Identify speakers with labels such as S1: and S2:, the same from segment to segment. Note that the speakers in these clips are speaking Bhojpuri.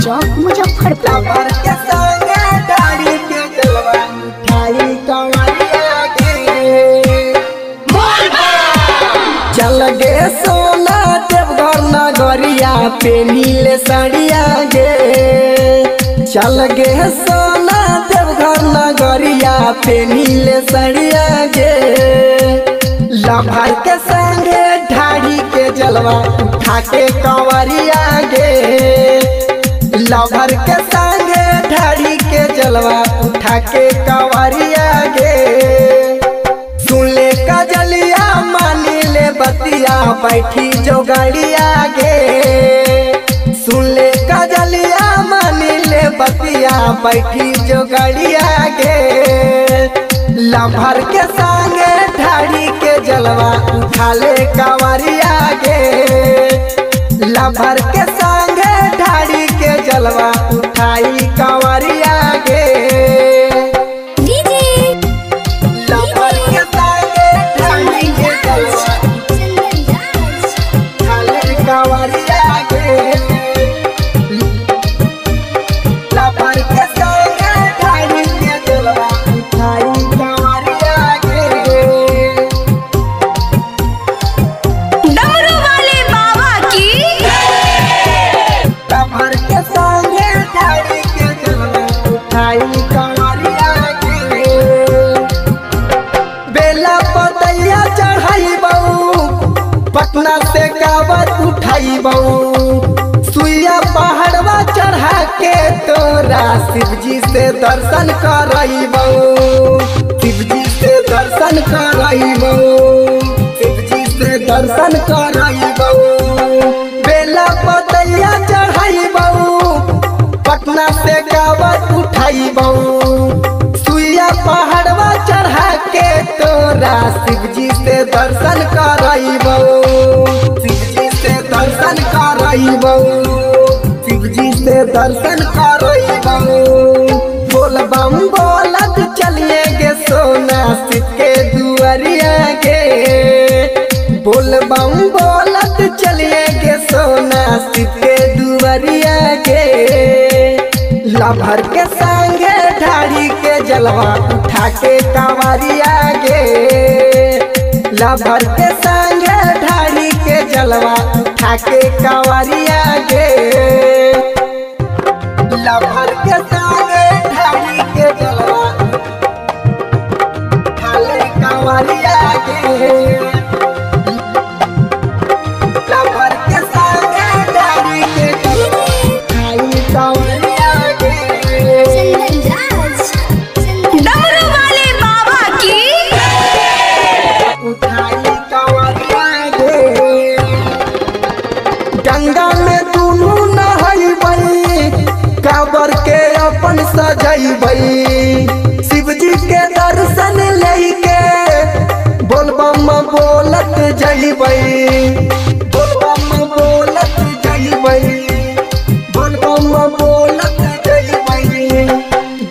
S1: चौक मुजफ्फरपुर
S2: के संगे ढाड़ी के जलवा उठाई कंवरिया गे। चल गे सोना देवघर नगरिया पे नीले साड़िया गे। चल गे सोना देवघर नगरिया पे नीले साड़िया गे। लभर के संगे ढाड़ी के जलवा उठा के कंवरिया गे। लभर के संगे ढाड़ी के जलवा उठा के कंवरिया गे। सुन ले कजलिया मानी ले बतिया बैठी जो गाड़िया गे। सुन ले कजलिया मानी ले बतिया बैठी जो गाड़िया गे। लभर के संगे ढाड़ी के जलवा उठा ले कंवरिया गे। लभर के संगे ढाड़ी के जलवा उठाई कंवरिया गे। लभर के संगे ढाड़ी के जलवा उठा ले कंवरिया गे। लभर के संगे ढाड़ी के जलवा उठाई कंवरिया गे।
S1: डमरू वाले बाबा की
S2: लभर के संगे ढाड़ी के जलवा उठाई कंवरिया गे। बेला पतैया चढ़ाई बहू पटना से कावत उठाई बहू। सुइया पहाड़वा चढ़ा के तोरा शिवजी से दर्शन करई बहू। शिवजी से दर्शन करई बहू। शिवजी से दर्शन करई बहू। बेला पतैया चढ़ाई बहू पटना से कावत उठाई बहू। सुइया पहाड़वा चढ़ा के तोरा शिवजी से दर्शन करई बहू। शिवजी से दर्शन करई बहू। शिवजी से दर्शन करई बहू। बोल बम बोलत चलिए गे सोना शिव के दुआरिया गे। बोल बम बोलत चलिए गे सोना शिव के दुआरिया गे। लभर के संगे ढाड़ी के जलवा उठा के कंवरिया गे। लभर के संगे ढाड़ी के जलवा उठा के कंवरिया गे। लभर के संगे ढाड़ी के जलवा उठा ले कंवरिया गे। लभर के संगे ढाड़ी के जलवा उठाई कंवरिया गे।
S1: डमरू वाले बाबा की
S2: उठाई कंवरिया गे। गंगा में दुनू नहैबै काबर के अपन सजैबै। शिवजी के दर्शन लेके बोलबम बोलत जइबै। बोलबम बोलत जइबै। बोलबम बोलत जइबै।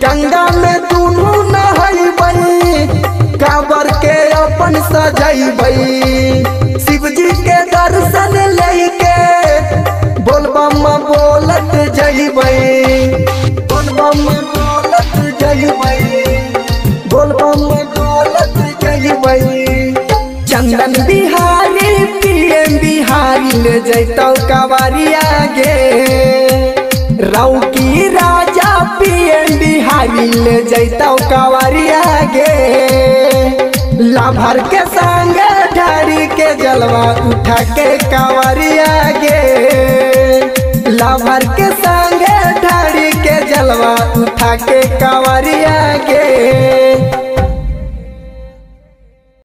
S2: गंगा में दुनू नहैबै काबर के अपन सजैबै। शिवजी के दर्शन लेके बोलबम बोलत जइबै। बोलबम बोलत जइबै। बोलबम बोलत जइबै। चंदन बिहारी पीएम बिहारी ले जैतौ कंवरिया गे। रौकी राजा पीएम बिहारी ले जैतौ कंवरिया गे। लभर के संगे ढाड़ी के जलवा उठा के कंवरिया गे। लभर के